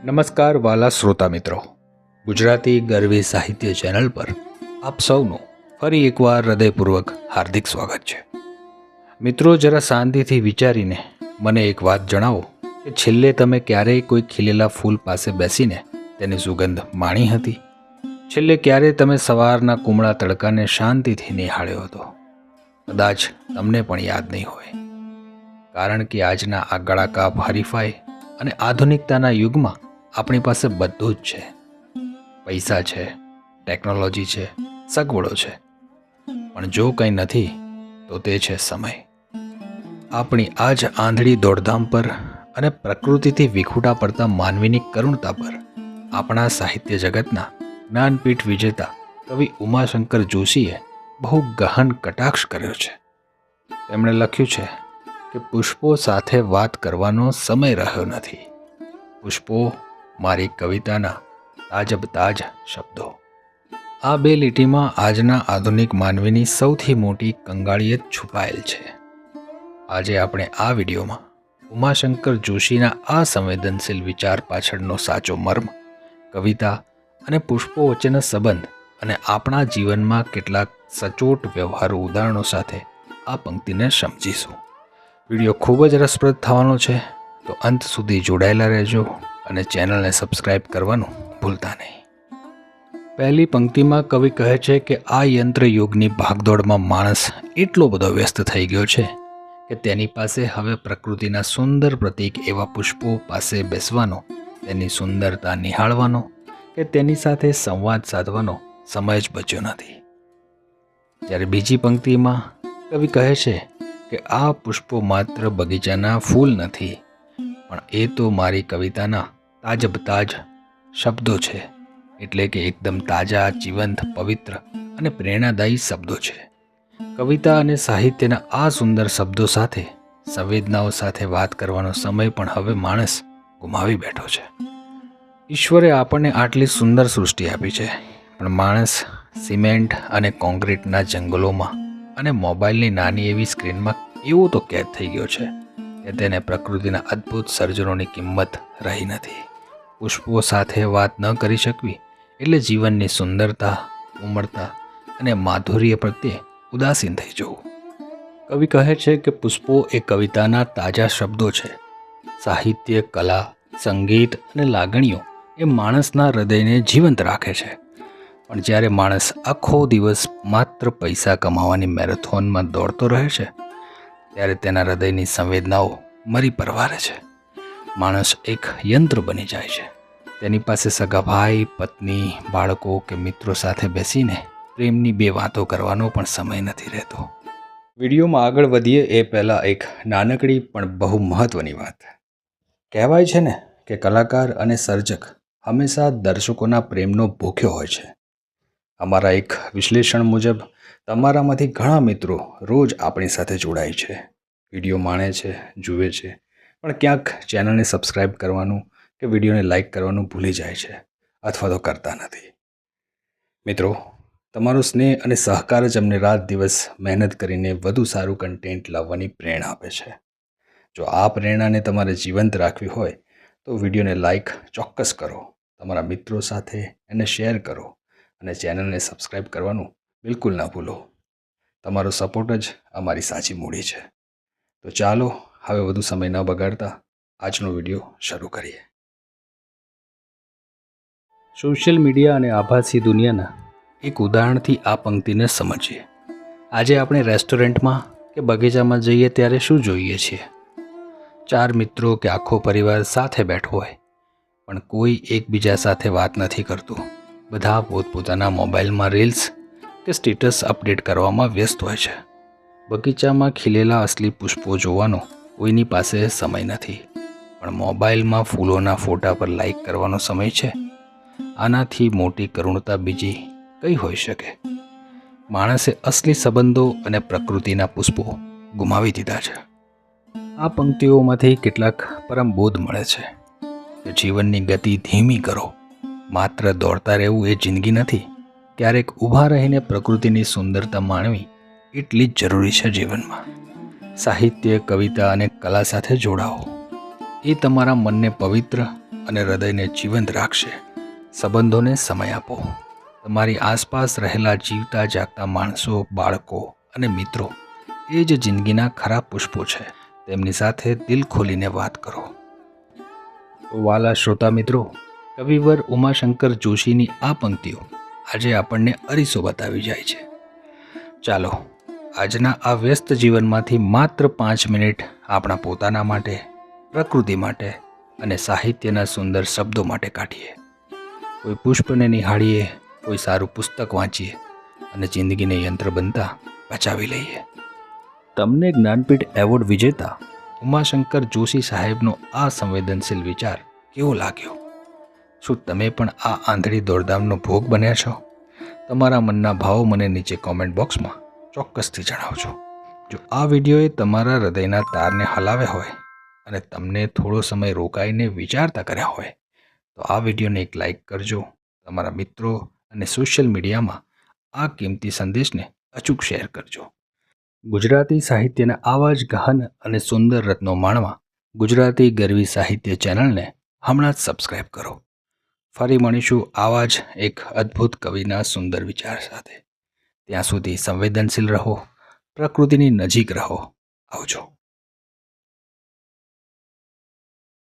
નમસ્કાર વાલા શ્રોતા મિત્રો, ગુજરાતી ગરવી સાહિત્ય ચેનલ પર આપ સૌનું ફરી એકવાર હૃદયપૂર્વક હાર્દિક સ્વાગત છે. મિત્રો, જરા શાંતિથી વિચારીને મને એક વાત જણાવો કે છેલ્લે તમે ક્યારેય કોઈ ખીલેલા ફૂલ પાસે બેસીને તેની સુગંધ માણી હતી? છેલ્લે ક્યારે તમે સવારના કુમળા તડકાને શાંતિથી નિહાળ્યો હતો? કદાચ તમને પણ યાદ નહીં હોય, કારણ કે આજના આ ગળાકાપ હરીફાઈ અને આધુનિકતાના યુગમાં આપણી પાસે બધું જ છે. પૈસા છે, ટેકનોલોજી છે, સગવડો છે, પણ જો કંઈ નથી તો તે છે સમય. આપણી આ જ આંધળી દોડધામ પર અને પ્રકૃતિથી વિખૂટા પડતા માનવીની કરુણતા પર આપણા સાહિત્ય જગતના જ્ઞાનપીઠ વિજેતા કવિ ઉમાશંકર જોશીએ બહુ ગહન કટાક્ષ કર્યો છે. તેમણે લખ્યું છે કે પુષ્પો સાથે વાત કરવાનો સમય રહ્યો નથી. પુષ્પો મારી કવિતાના તાજબ તાજ શબ્દો. આ બે લીટીમાં આજના આધુનિક માનવીની સૌથી મોટી કંગાળિયત છુપાયેલ છે. આજે આપણે આ વિડીયોમાં ઉમાશંકર જોશીના આ સંવેદનશીલ વિચાર પાછળનો સાચો મર્મ, કવિતા અને પુષ્પો વચ્ચેનો સંબંધ અને આપણા જીવનમાં કેટલાક સચોટ વ્યવહારુ ઉદાહરણો સાથે આ પંક્તિને સમજીશું. વિડીયો ખૂબ જ રસપ્રદ થવાનો છે, તો અંત સુધી જોડાયેલા રહેજો અને ચેનલને સબસ્ક્રાઇબ કરવાનું ભૂલતા નહીં. પહેલી પંક્તિમાં કવિ કહે છે કે આ યંત્ર યુગની ભાગદોડમાં માણસ એટલો બધો વ્યસ્ત થઈ ગયો છે કે તેની પાસે હવે પ્રકૃતિના સુંદર પ્રતીક એવા પુષ્પો પાસે બેસવાનો, તેની સુંદરતા નિહાળવાનો કે તેની સાથે સંવાદ સાધવાનો સમય જ બચ્યો નથી. જ્યારે બીજી પંક્તિમાં કવિ કહે છે કે આ પુષ્પો માત્ર બગીચાના ફૂલ નથી, પણ એ તો મારી કવિતાના તાજબ તાજ શબ્દો છે. એટલે કે એકદમ તાજા, જીવંત, પવિત્ર અને પ્રેરણાદાયી શબ્દો છે. કવિતા અને સાહિત્યના આ સુંદર શબ્દો સાથે સંવેદનાઓ સાથે વાત કરવાનો સમય પણ હવે માણસ ગુમાવી બેઠો છે. ઈશ્વરે આપણને આટલી સુંદર સૃષ્ટિ આપી છે, પણ માણસ સિમેન્ટ અને કોન્ક્રીટના જંગલોમાં અને મોબાઈલની નાની એવી સ્ક્રીનમાં એવો તો કેદ થઈ ગયો છે કે તેને પ્રકૃતિના અદ્ભુત સર્જનોની કિંમત રહી નથી. પુષ્પો સાથે વાત ન કરી શકવી એટલે જીવનની સુંદરતા, ઉમળતા અને માધુર્ય પ્રત્યે ઉદાસીન થઈ જવું. કવિ કહે છે કે પુષ્પો એ કવિતાના તાજા શબ્દો છે. સાહિત્ય, કલા, સંગીત અને લાગણીઓ એ માણસના હૃદયને જીવંત રાખે છે. પણ જ્યારે માણસ આખો દિવસ માત્ર પૈસા કમાવાની મેરેથોનમાં દોડતો રહે છે, ત્યારે તેના હૃદયની સંવેદનાઓ મરી પરવારે છે. માણસ એક યંત્ર બની જાય છે. તેની પાસે સગા ભાઈ, પત્ની, બાળકો કે મિત્રો સાથે બેસીને પ્રેમની બે વાતો કરવાનો પણ સમય નથી રહેતો. વિડીયોમાં આગળ વધીએ એ પહેલાં એક નાનકડી પણ બહુ મહત્ત્વની વાત. કહેવાય છે ને કે કલાકાર અને સર્જક હંમેશા દર્શકોના પ્રેમનો ભૂખ્યો હોય છે. અમારા એક વિશ્લેષણ મુજબ તમારામાંથી ઘણા મિત્રો રોજ આપણી સાથે જોડાય છે, વિડીયો માણે છે, જુએ છે, પણ ક્યાંક ચેનલને સબસ્ક્રાઇબ કરવાનું કે વિડીયોને લાઇક કરવાનું ભૂલી જાય છે અથવા તો કરતા નથી. મિત્રો, તમારો સ્નેહ અને સહકાર જ અમને રાત દિવસ મહેનત કરીને વધુ સારું કન્ટેન્ટ લાવવાની પ્રેરણા આપે છે. જો આ પ્રેરણાને તમારે જીવંત રાખવી હોય તો વિડીયોને લાઇક ચોક્કસ કરો, તમારા મિત્રો સાથે એને શેર કરો અને ચેનલને સબસ્ક્રાઇબ કરવાનું બિલકુલ ના ભૂલો. તમારો સપોર્ટ જ અમારી સાચી મૂડી છે. તો ચાલો હવે વધુ સમય ન બગાડતા આજનો વિડીયો શરૂ કરીએ. સોશિયલ મીડિયા અને આભાસી દુનિયાના એક ઉદાહરણથી આ પંક્તિને સમજીએ. આજે આપણે રેસ્ટોરન્ટમાં કે બગીચામાં જઈએ ત્યારે શું જોઈએ છીએ? 4 મિત્રો કે આખો પરિવાર સાથે બેઠો હોય, પણ કોઈ એકબીજા સાથે વાત નથી કરતું. બધા પોતપોતાના મોબાઈલમાં રીલ્સ કે સ્ટેટસ અપડેટ કરવામાં વ્યસ્ત હોય છે. બગીચામાં ખીલેલા અસલી પુષ્પો જોવાનો કોઈની પાસે સમય નથી, પણ મોબાઈલમાં ફૂલોના ફોટા પર લાઈક કરવાનો સમય છે. આનાથી મોટી કરુણતા બીજી કઈ હોઈ શકે? માણસે અસલી સંબંધો અને પ્રકૃતિના પુષ્પો ગુમાવી દીધા છે. આ પંક્તિઓમાંથી કેટલાક પરમ બોધ મળે છે કે જીવનની ગતિ ધીમી કરો. માત્ર દોડતા રહેવું એ જિંદગી નથી. ક્યારેક ઊભા રહીને પ્રકૃતિની સુંદરતા માણવી એટલી જ જરૂરી છે જીવનમાં. સાહિત્ય, કવિતા અને કલા સાથે જોડાઓ. એ તમારા મનને પવિત્ર અને હૃદયને જીવંત રાખશે. સંબંધોને સમય આપો. તમારી આસપાસ રહેલા જીવતા જાગતા માણસો, બાળકો અને મિત્રો એ જ જિંદગીના ખરા પુષ્પો છે. તેમની સાથે દિલ ખોલીને વાત કરો. વાલા શ્રોતા મિત્રો, કવિવર ઉમાશંકર જોશીની આ પંક્તિઓ આજે આપણને અરીસો બતાવી જાય છે. ચાલો આજના આ વ્યસ્ત જીવનમાંથી માત્ર 5 મિનિટ આપણા પોતાના માટે, પ્રકૃતિ માટે અને સાહિત્યના સુંદર શબ્દો માટે કાઢીએ. કોઈ પુષ્પને નિહાળીએ, કોઈ સારું પુસ્તક વાંચીએ અને જિંદગીને યંત્ર બનતા બચાવી લઈએ. તમને જ્ઞાનપીઠ એવોર્ડ વિજેતા ઉમાશંકર જોશી સાહેબનો આ સંવેદનશીલ વિચાર કેવો લાગ્યો? શું તમે પણ આ આંધળી દોડધામનો ભોગ બન્યા છો? તમારા મનના ભાવો મને નીચે કોમેન્ટ બોક્સમાં ચોક્કસથી જણાવજો. જો આ વિડીયોએ તમારા હૃદયના તારને હલાવ્યા હોય અને તમને થોડો સમય રોકાઈને વિચારતા કર્યા હોય તો આ વિડીયોને એક લાઈક કરજો. તમારા મિત્રો અને સોશિયલ મીડિયામાં આ કિંમતી સંદેશને અચૂક શેર કરજો. ગુજરાતી સાહિત્યના આવા જ ગહન અને સુંદર રત્નો માણવા ગુજરાતી ગરવી સાહિત્ય ચેનલને હમણાં જ સબસ્ક્રાઈબ કરો. ફરી મળીશું આવા જ એક અદ્ભુત કવિના સુંદર વિચાર સાથે. ત્યાં સુધી સંવેદનશીલ રહો, પ્રકૃતિની નજીક રહો. આવજો.